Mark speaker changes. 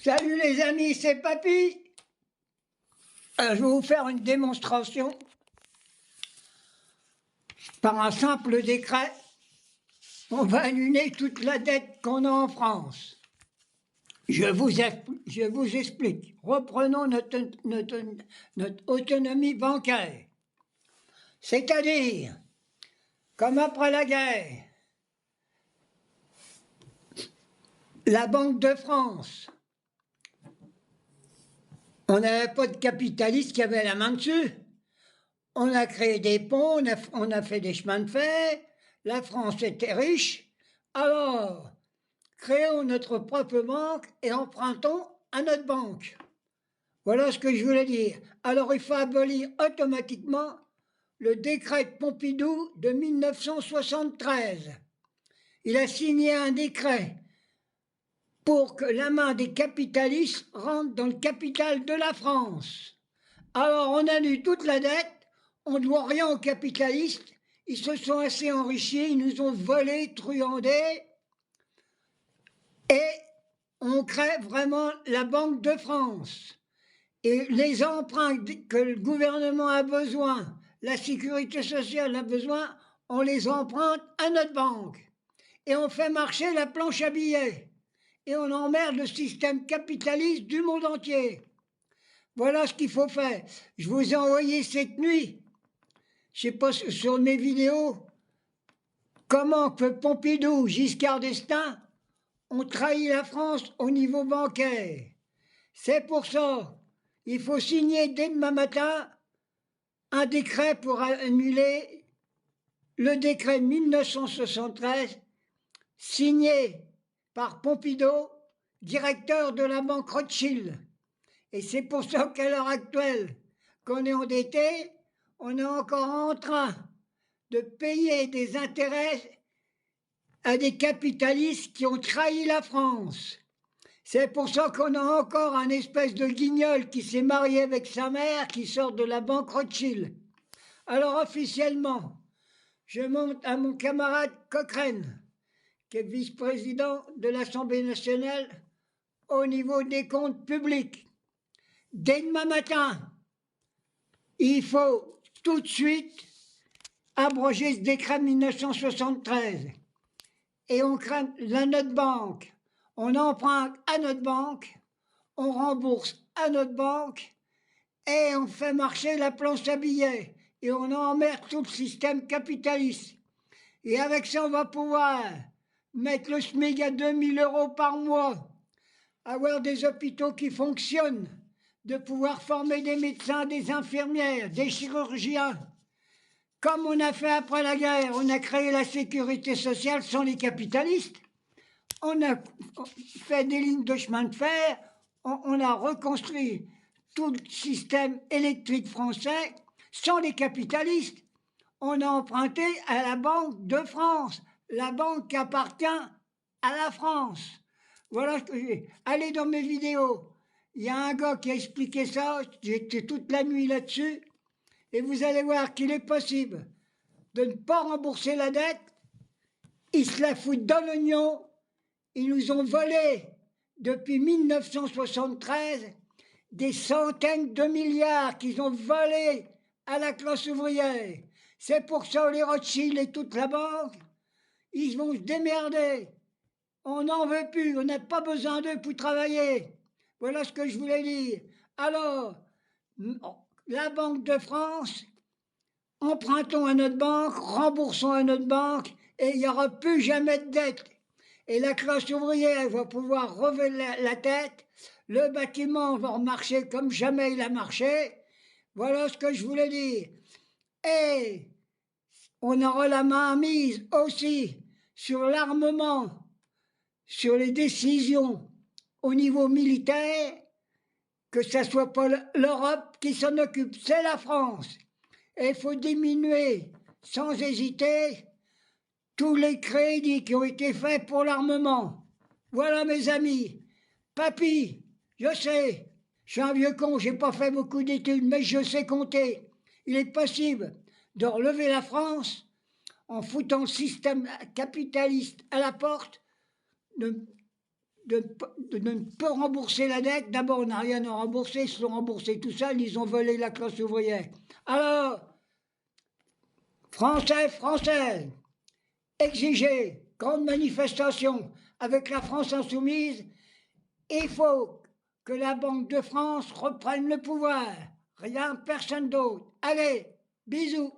Speaker 1: Salut les amis, c'est Papy. Je vais vous faire une démonstration. Par un simple décret, on va annuler toute la dette qu'on a en France. Je vous explique. Reprenons notre autonomie bancaire. C'est-à-dire, comme après la guerre, la Banque de France, on n'avait pas de capitalistes qui avaient la main dessus. On a créé des ponts, on a fait des chemins de fer, la France était riche, alors créons notre propre banque et empruntons à notre banque. Voilà ce que je voulais dire. Alors il faut abolir automatiquement le décret de Pompidou de 1973. Il a signé un décret pour que la main des capitalistes rentre dans le capital de la France. Alors on annule toute la dette. On ne doit rien aux capitalistes, ils se sont assez enrichis, ils nous ont volés, truandés, et on crée vraiment la Banque de France. Et les emprunts que le gouvernement a besoin, la sécurité sociale a besoin, on les emprunte à notre banque. Et on fait marcher la planche à billets. Et on emmerde le système capitaliste du monde entier. Voilà ce qu'il faut faire. Je vous ai envoyé cette nuit, je ne sais pas, sur mes vidéos, comment que Pompidou, Giscard d'Estaing ont trahi la France au niveau bancaire. C'est pour ça qu'il faut signer dès demain matin un décret pour annuler le décret 1973 signé par Pompidou, directeur de la banque Rothschild. Et c'est pour ça qu'à l'heure actuelle, qu'on est endetté, on est encore en train de payer des intérêts à des capitalistes qui ont trahi la France. C'est pour ça qu'on a encore un espèce de guignol qui s'est marié avec sa mère, qui sort de la banque Rothschild. Alors officiellement, je montre à mon camarade Cochrane, qui est vice-président de l'Assemblée nationale au niveau des comptes publics. Dès demain matin, il faut tout de suite abroger ce décret 1973 et on crée notre banque, on emprunte à notre banque, on rembourse à notre banque et on fait marcher la planche à billets et on emmerde tout le système capitaliste. Et avec ça, on va pouvoir mettre le SMIC à 2000 € par mois, avoir des hôpitaux qui fonctionnent, de pouvoir former des médecins, des infirmières, des chirurgiens. Comme on a fait après la guerre, on a créé la sécurité sociale sans les capitalistes. On a fait des lignes de chemin de fer, on a reconstruit tout le système électrique français sans les capitalistes. On a emprunté à la Banque de France, la banque qui appartient à la France. Voilà ce que j'ai. Allez dans mes vidéos. Il y a un gars qui a expliqué ça, j'étais toute la nuit là-dessus, et vous allez voir qu'il est possible de ne pas rembourser la dette. Ils se la foutent dans l'oignon, ils nous ont volé depuis 1973 des centaines de milliards qu'ils ont volés à la classe ouvrière. C'est pour ça que les Rothschild et toute la banque, ils vont se démerder. On n'en veut plus, on n'a pas besoin d'eux pour travailler. Voilà ce que je voulais dire. Alors, la Banque de France, empruntons à notre banque, remboursons à notre banque, et il n'y aura plus jamais de dette. Et la classe ouvrière va pouvoir relever la tête, le bâtiment va marcher comme jamais il a marché. Voilà ce que je voulais dire. Et on aura la main mise aussi sur l'armement, sur les décisions au niveau militaire, que ce ne soit pas l'Europe qui s'en occupe, c'est la France. Et il faut diminuer, sans hésiter, tous les crédits qui ont été faits pour l'armement. Voilà mes amis. Papy, je sais, je suis un vieux con, je n'ai pas fait beaucoup d'études, mais je sais compter. Il est possible de relever la France en foutant le système capitaliste à la porte, de ne pas rembourser la dette. D'abord, on n'a rien à rembourser, ils se sont remboursés tout seuls, ils ont volé la classe ouvrière. Alors, Français, Françaises, exigez, grande manifestation avec la France insoumise, il faut que la Banque de France reprenne le pouvoir. Rien, personne d'autre. Allez, bisous.